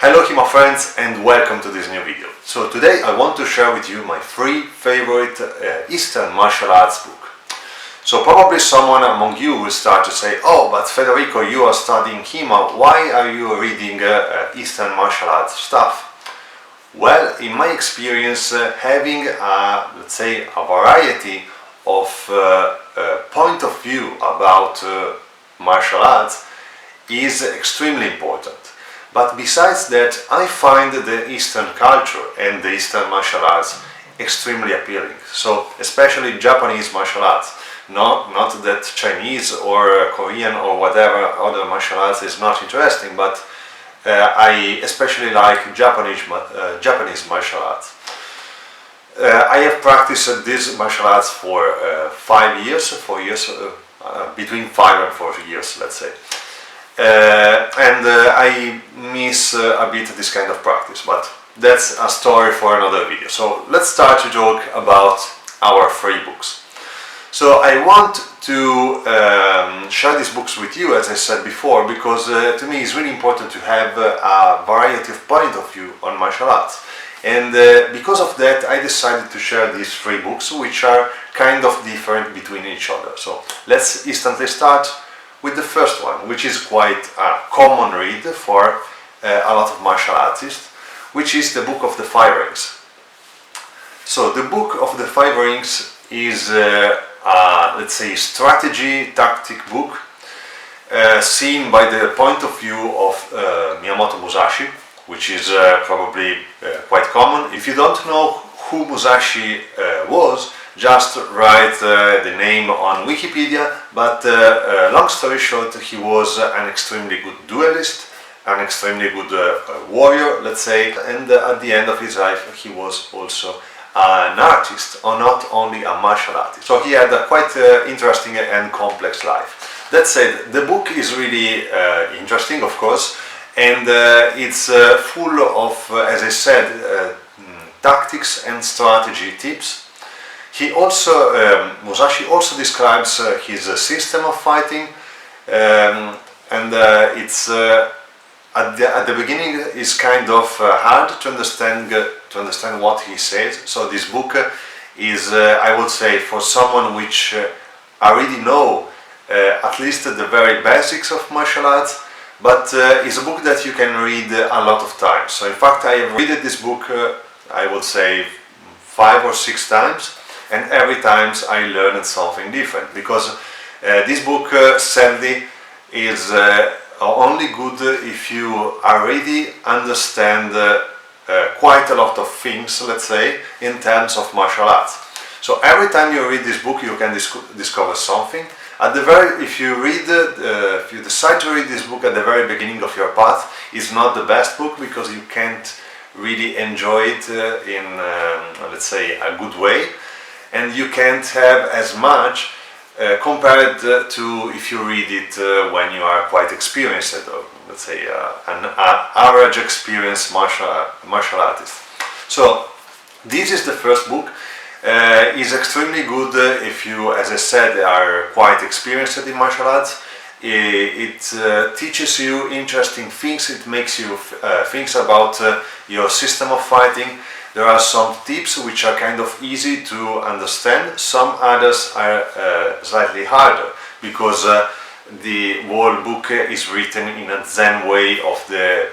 Hello HEMA friends and welcome to this new video. So today I want to share with you my 3 favorite Eastern martial arts book. So probably someone among you will start to say, oh, but Federico, you are studying HEMA, why are you reading Eastern martial arts stuff? Well, in my experience, having let's say a variety of point of view about martial arts is extremely important. But besides that, I find the Eastern culture and the Eastern martial arts extremely appealing. So, especially Japanese martial arts. Not that Chinese or Korean or whatever other martial arts is not interesting, but I especially like Japanese martial arts. I have practiced these martial arts for 4 years, between 5 and 4 years, let's say. I miss a bit this kind of practice, but that's a story for another video. So let's start to talk about our 3 books. So I want to share these books with you, as I said before, because to me it's really important to have a variety of point of view on martial arts. And because of that, I decided to share these 3 books, which are kind of different between each other. So let's instantly start with the first one, which is quite a common read for a lot of martial artists, which is the Book of the 5 Rings. So the Book of the 5 Rings is let's say strategy tactic book seen by the point of view of Miyamoto Musashi, which is probably quite common. If you don't know who Musashi was, just write the name on Wikipedia, but long story short, he was an extremely good duelist, an extremely good warrior, let's say, and at the end of his life he was also an artist, or not only a martial artist. So he had a quite interesting and complex life. That said, the book is really interesting, of course, and it's full of, as I said, tactics and strategy tips. He also, Musashi also describes his system of fighting, and it's at the beginning is kind of hard to understand what he says. So this book is, I would say, for someone which already know at least the very basics of martial arts, but it's a book that you can read a lot of times. So in fact, I have read this book, I would say 5 or 6 times. And every time I learned something different, because this book sadly is only good if you already understand quite a lot of things, let's say, in terms of martial arts. So every time you read this book, you can discover something. If you decide to read this book at the very beginning of your path, it's not the best book, because you can't really enjoy it in, let's say, a good way. And you can't have as much compared to if you read it when you are quite experienced, or let's say an average experienced martial artist. So this is the first book. It's extremely good if you, as I said, are quite experienced in martial arts. It teaches you interesting things. It makes you think about your system of fighting. There are some tips which are kind of easy to understand. Some others are slightly harder, because the whole book is written in a Zen way of the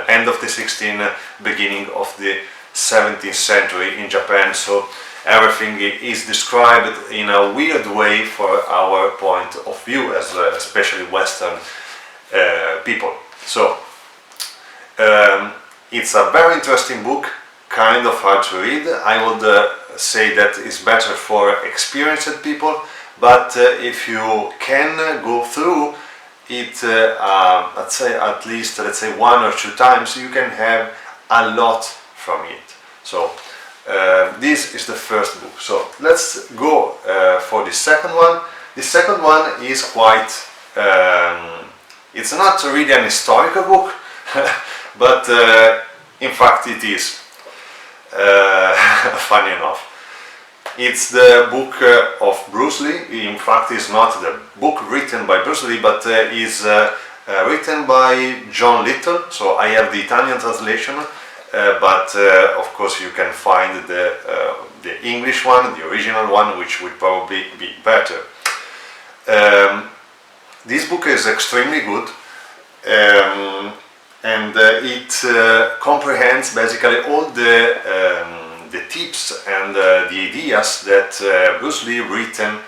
end of the 16th, beginning of the 17th century in Japan. So everything is described in a weird way for our point of view, as especially Western people. So it's a very interesting book, kind of hard to read. I would say that it's better for experienced people, but if you can go through it, let's say at least 1 or 2 times, you can have a lot from it. So this is the first book. So let's go for the second one. The second one is quite, it's not really an historical book, but in fact it is, funny enough. It's the book of Bruce Lee. In fact, it's not the book written by Bruce Lee, but is written by John Little. So I have the Italian translation, but of course you can find the English one, the original one, which would probably be better. This book is extremely good, and it comprehends basically all the tips and the ideas that Bruce Lee written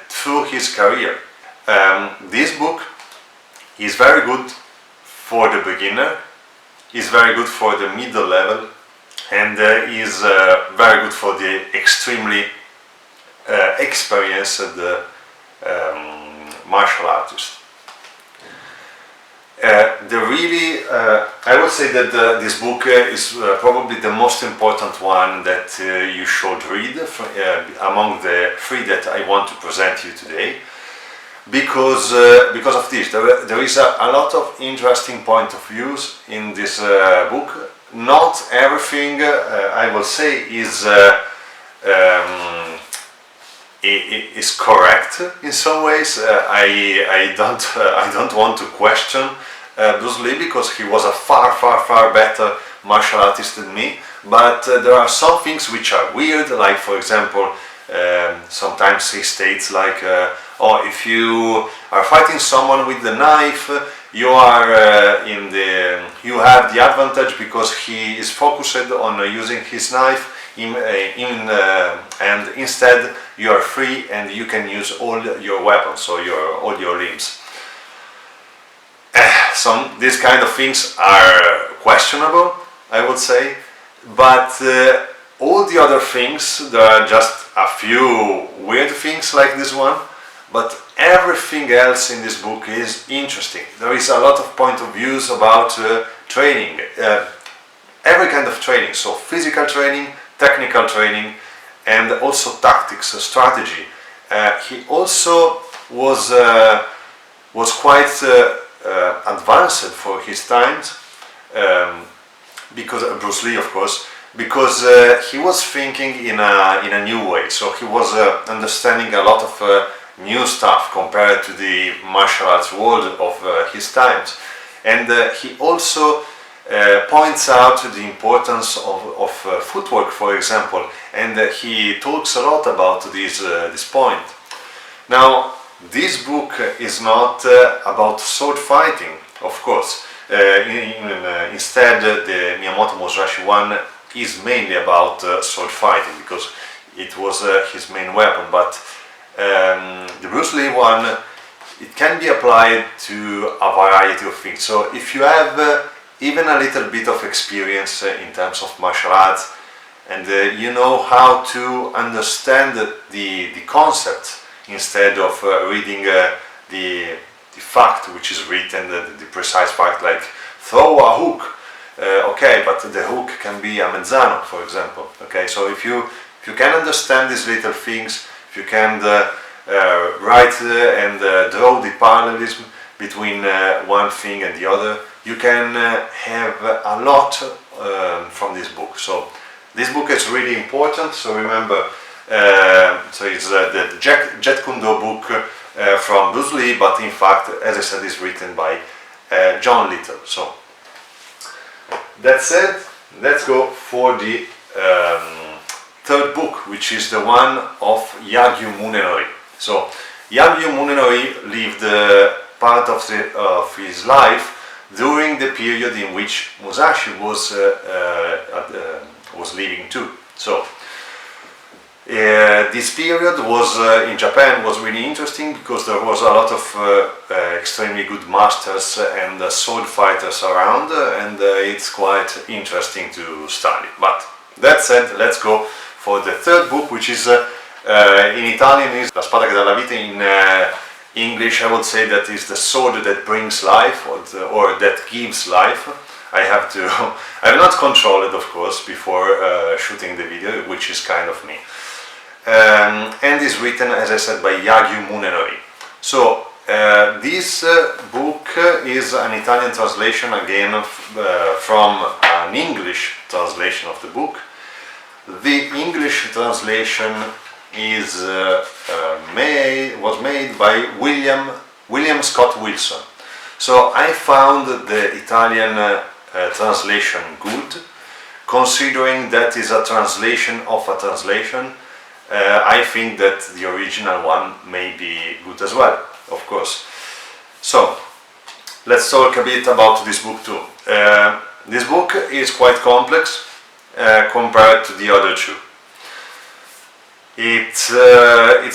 through his career. This book is very good for the beginner, is very good for the middle level, and is very good for the extremely experienced martial artist. I would say that this book is probably the most important one that you should read among the three that I want to present you today, because of this. There is a lot of interesting point of views in this book. Not everything I will say is correct in some ways. I don't want to question Bruce Lee, because he was a far better martial artist than me, but there are some things which are weird, like for example sometimes he states like oh, if you are fighting someone with the knife, you have the advantage because he is focused on using his knife and instead you are free and you can use all your weapons, so all your limbs. These kind of things are questionable, I would say, but all the other things, there are just a few weird things like this one, but everything else in this book is interesting. There is a lot of point of views about training, every kind of training, so physical training, technical training, and also tactics, strategy. He also was quite advanced for his times, because Bruce Lee, of course, because he was thinking in a new way. So he was understanding a lot of new stuff compared to the martial arts world of his times, and he also points out the importance of footwork, for example, and he talks a lot about this point. Now, this book is not about sword fighting, of course. Instead, the Miyamoto Musashi one is mainly about sword fighting, because it was his main weapon, but the Bruce Lee one, it can be applied to a variety of things. So if you have even a little bit of experience in terms of martial arts, and you know how to understand the concept instead of reading the fact which is written, the precise fact, like throw a hook, okay, but the hook can be a mezzano, for example. Okay, so if you can understand these little things, if you can write and draw the parallelism between one thing and the other, you can have a lot from this book. So this book is really important. So remember, so it's the Jet Kundo book from Bruce Lee, but in fact, as I said, is written by John Little. So that said, let's go for the third book, which is the one of Yagyu Munenori. So Yagyu Munenori lived part of his life during the period in which Musashi was living too. So this period was in Japan was really interesting, because there was a lot of extremely good masters and sword fighters around, and it's quite interesting to study. But that said, let's go for the third book, which is in Italian is La spada che dà la vita. In English, I would say that is the sword that brings life, or that gives life. I have not controlled it, of course, before shooting the video, which is kind of me. And is written, as I said, by Yagyu Munenori. So this book is an Italian translation, again from an English translation of the book. The English translation was made by William Scott Wilson. So I found the Italian translation good, considering that is a translation of a translation. I think that the original one may be good as well, of course. So let's talk a bit about this book too. This book is quite complex compared to the other two. It's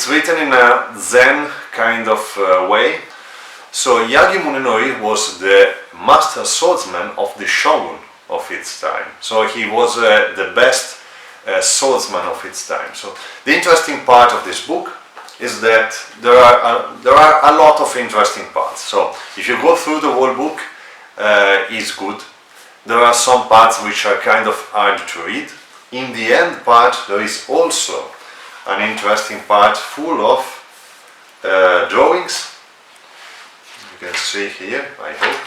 written in a Zen kind of way. So Yagi Munenori was the master swordsman of the shogun of its time. So he was the best swordsman of its time. So the interesting part of this book is that there are a lot of interesting parts. So if you go through the whole book, it's good. There are some parts which are kind of hard to read. In the end part, there is also an interesting part full of drawings. You can see here, I hope.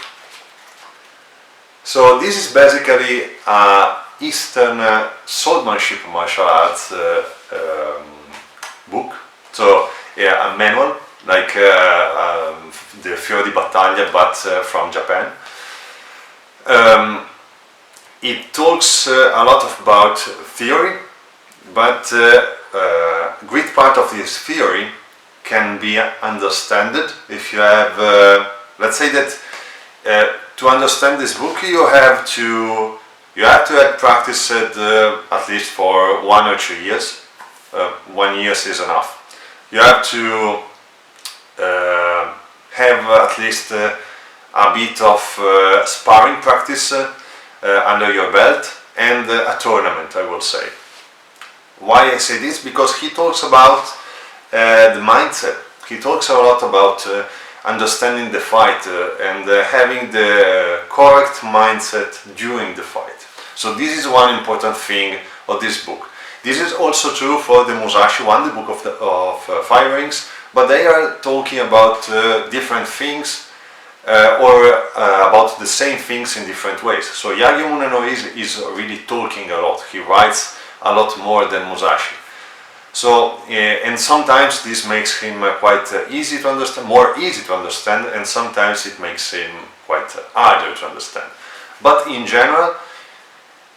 So this is basically a Eastern swordsmanship martial arts book. So yeah, a manual like the Fior di Battaglia, but from Japan. It talks a lot about theory, but great part of this theory can be understood if you have, let's say that to understand this book you have to have practiced at least for 1 or 2 years. 1 year is enough. You have to have at least a bit of sparring practice under your belt and a tournament, I will say. Why I say this? Because he talks about the mindset. He talks a lot about understanding the fight and having the correct mindset during the fight. So this is one important thing of this book. This is also true for the Musashi one, the book of Five Rings, but they are talking about different things or about the same things in different ways. So Yagi Munenori is really talking a lot. He writes a lot more than Musashi. So, and sometimes this makes him quite easy to understand, more easy to understand, and sometimes it makes him quite harder to understand. But in general,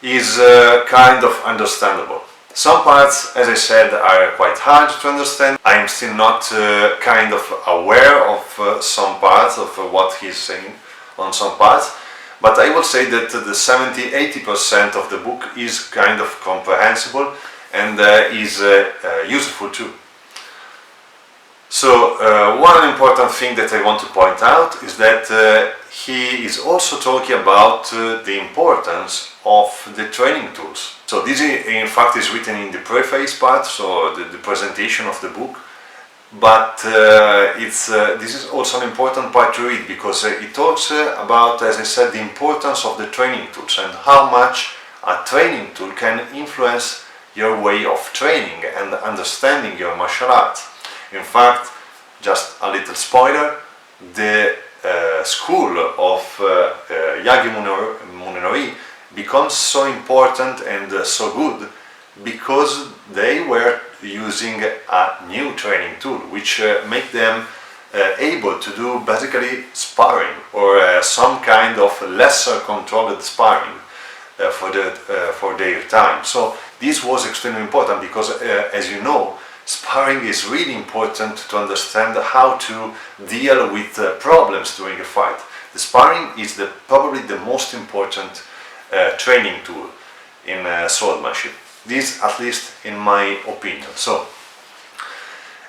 is kind of understandable. Some parts, as I said, are quite hard to understand. I am still not kind of aware of some parts of what he's saying on some parts, but I will say that the 70–80% of the book is kind of comprehensible and is useful too. So one important thing that I want to point out is that he is also talking about the importance of the training tools. So this in fact is written in the preface part, so the presentation of the book, but this is also an important part to read, because it talks about, as I said, the importance of the training tools and how much a training tool can influence your way of training and understanding your martial arts. In fact, just a little spoiler, the school of Yagi Munenori becomes so important and so good because they were using a new training tool which make them able to do basically sparring or some kind of lesser controlled sparring for their time. So this was extremely important because, as you know, sparring is really important to understand how to deal with problems during a fight. The sparring is probably the most important training tool in swordsmanship. This, at least in my opinion. So,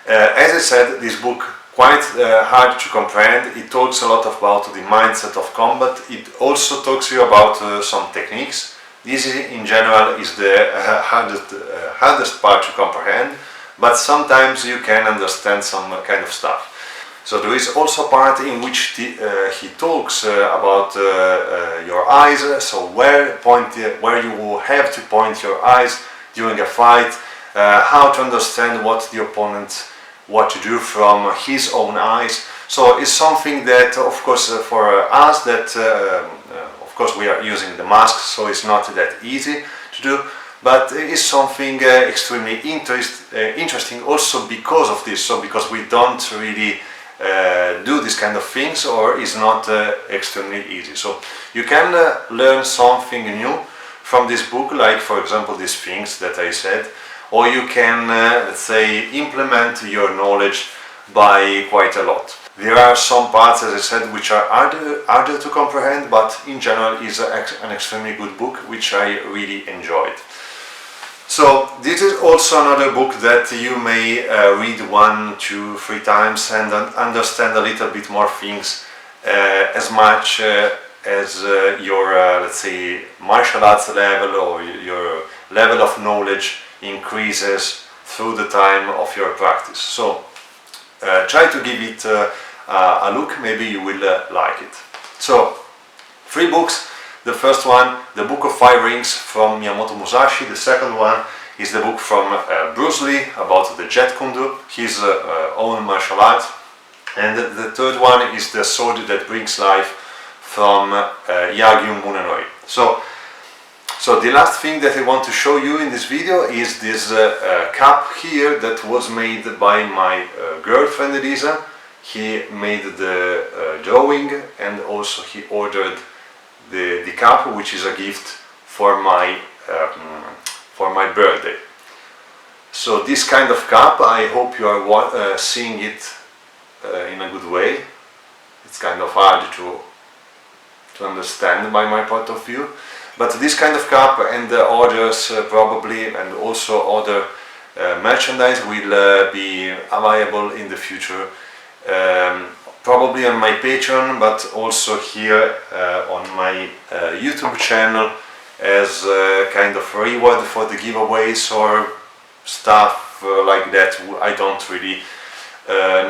as I said, this book quite hard to comprehend. It talks a lot about the mindset of combat. It also talks to you about some techniques. This in general is the hardest part to comprehend, but sometimes you can understand some kind of stuff. So there is also a part in which he talks about your eyes, so where you have to point your eyes during a fight, how to understand what the opponent what to do from his own eyes. So it's something that, of course, for us that, of course, we are using the mask, so it's not that easy to do, but it's something extremely interesting also because of this, so because we don't really do this kind of things, or is not extremely easy. So you can learn something new from this book, like for example these things that I said, or you can let's say implement your knowledge by quite a lot. There are some parts, as I said, which are harder to comprehend, but in general is an extremely good book, which I really enjoyed. So this is also another book that you may read 1, 2, 3 times and understand a little bit more things, as much as your let's say martial arts level or your level of knowledge increases through the time of your practice. So try to give it a look, maybe you will like it. So 3 books. The first one, the Book of 5 Rings from Miyamoto Musashi. The second one is the book from Bruce Lee about the Jeet Kune Do, his own martial art. And the third one is The Sword That Brings Life from Yagyu Munenori. So the last thing that I want to show you in this video is this cup here that was made by my girlfriend Elisa. He made the drawing, and also he ordered the cup, which is a gift for my birthday. So this kind of cup, I hope you are seeing it in a good way. It's kind of hard to understand by my point of view, but this kind of cup and others probably, and also other merchandise will be available in the future, probably on my Patreon, but also here on my YouTube channel, as kind of reward for the giveaways or stuff like that. I don't really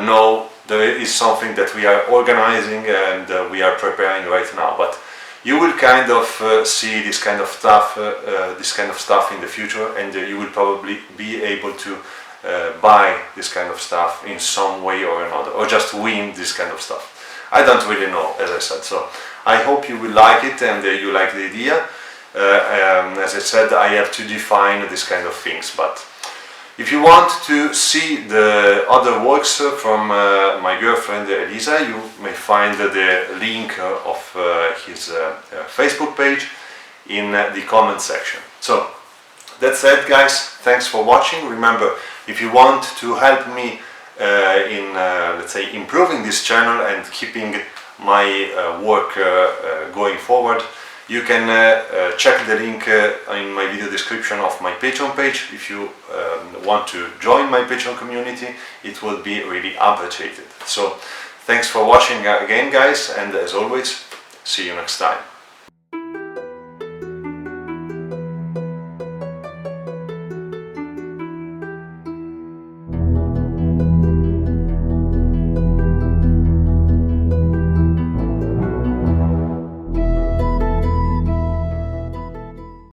know. There is something that we are organizing and we are preparing right now, but you will kind of see this kind of stuff in the future, and you will probably be able to buy this kind of stuff in some way or another, or just win this kind of stuff. I don't really know, as I said. So I hope you will like it and you like the idea. As I said, I have to define this kind of things, but if you want to see the other works from my girlfriend Elisa, you may find the link of his Facebook page in the comment section. So that's it, guys. Thanks for watching. Remember, if you want to help me in let's say improving this channel and keeping my work going forward, you can check the link in my video description of my Patreon page. If you want to join my Patreon community, it will be really appreciated. So thanks for watching again, guys, and as always, see you next time.